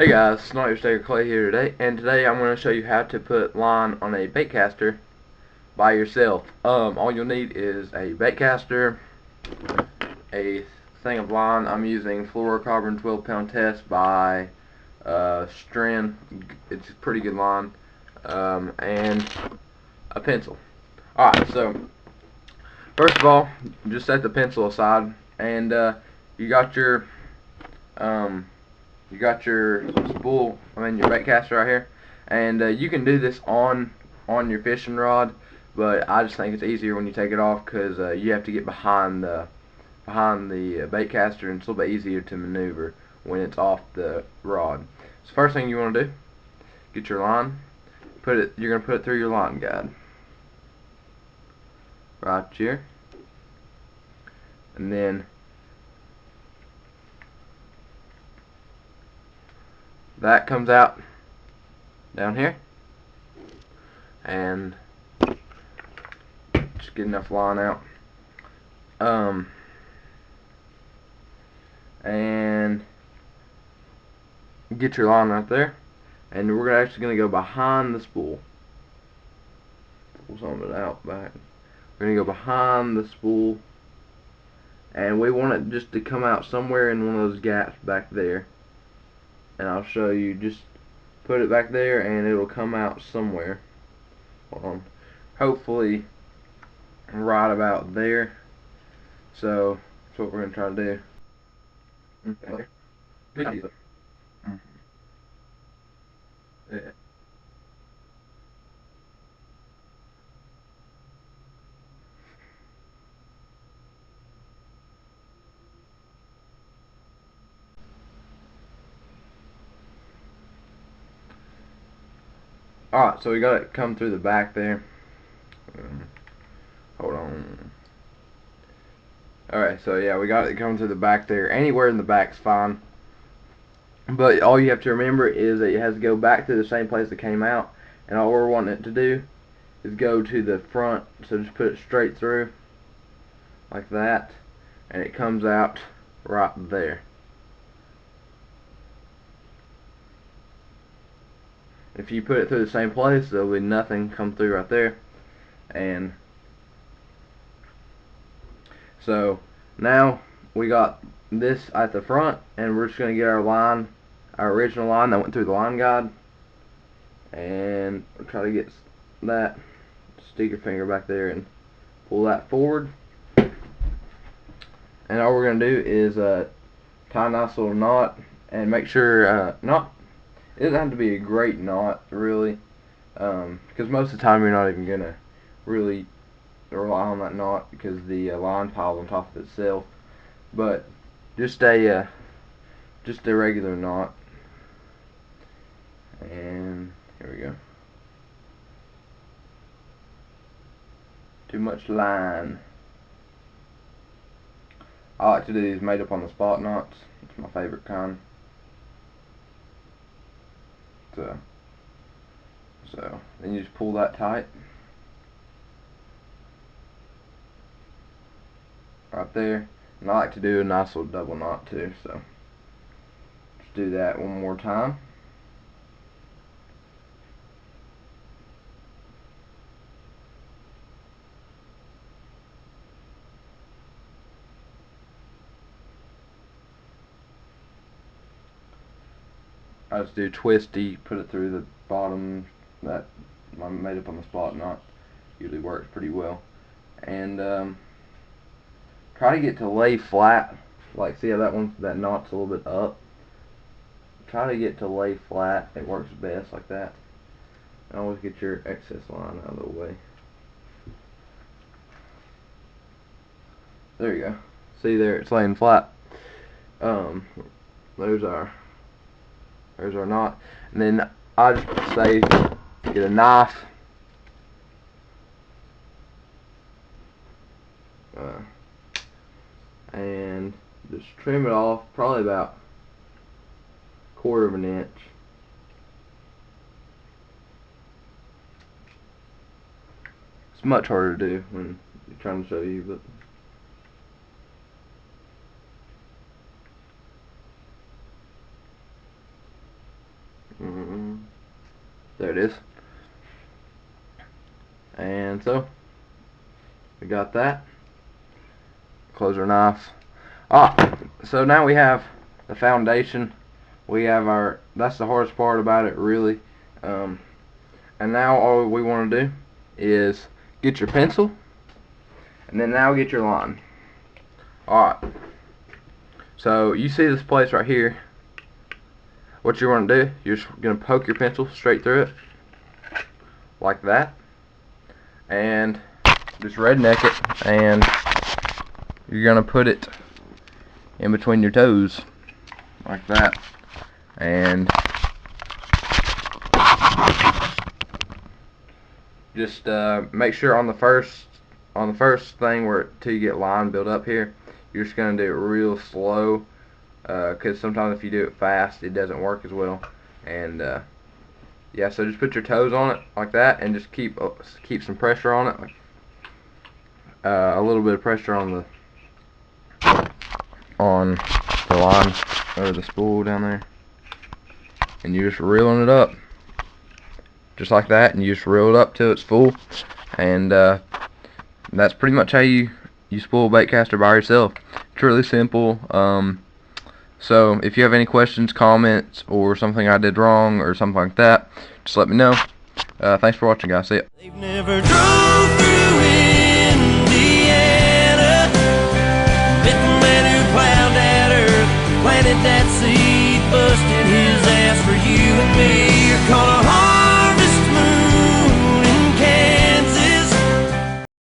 Hey guys, Sniper Staker Clay here today, and today I'm going to show you how to put line on a bait caster by yourself. All you'll need is a bait caster, a thing of line. I'm using fluorocarbon 12-pound test by Stren. It's a pretty good line, and a pencil. Alright, so first of all, just set the pencil aside, and you got your spool, your bait caster right here, and you can do this on your fishing rod, but I just think it's easier when you take it off because you have to get behind the bait caster, and it's a little bit easier to maneuver when it's off the rod. So first thing you want to do, get your line, you're gonna put it through your line guide right here, and then that comes out down here, and just get enough line out, and get your line right there, and we're actually going to go behind the spool. Pull some of it out back. We're going to go behind the spool, and we want it just to come out somewhere in one of those gaps back there, and I'll show you. Just put it back there and it'll come out somewhere. Hold on. Hopefully right about there. So that's what we're going to try to do. Okay. Good. Yeah. Alright, so we got it come through the back there. Hold on. Alright, so yeah, we got it coming through the back there. Anywhere in the back's fine. But all you have to remember is that it has to go back to the same place it came out. And all we're wanting it to do is go to the front. So just put it straight through, like that. And it comes out right there. If you put it through the same place, there'll be nothing come through right there. And so now we got this at the front, and we're just going to get our line, our original line that went through the line guide, and we'll try to get that. Stick your finger back there and pull that forward. And all we're going to do is tie a nice little knot, and make sure it doesn't have to be a great knot really, because most of the time you're not even going to really rely on that knot because the line piles on top of itself. But just a regular knot, and here we go. Too much line. I like to do these made up on the spot knots. It's my favorite kind. So then you just pull that tight right there, and I like to do a nice little double knot too, so just do that one more time. I just do twisty, put it through the bottom. That I made up on the spot knot usually works pretty well, and try to get to lay flat. Like, see how that knot's a little bit up? Try to get to lay flat. It works best like that. And always get your excess line out of the way. There you go. See there, it's laying flat. There's our knot. And then I just say get a knife. And just trim it off, probably about 1/4 of an inch. It's much harder to do when you're trying to show you, but There it is. And so we got that. Close our knife. So now we have the foundation. We have that's the hardest part about it, really. And now all we want to do is get your pencil, and then now get your line. Alright. So you see this place right here. What you're going to do, you're just going to poke your pencil straight through it, like that, and just redneck it, and you're going to put it in between your toes, like that, and just make sure on the first thing till you get line built up here, you're just going to do it real slow, because sometimes if you do it fast, it doesn't work as well. And yeah, so just put your toes on it like that, and just keep some pressure on it, a little bit of pressure on the line or the spool down there, and you're just reeling it up just like that, and you just reel it up till it's full, and that's pretty much how you spool a bait caster by yourself. It's really simple. So if you have any questions, comments, or something I did wrong or something like that, just let me know. Thanks for watching, guys. See ya.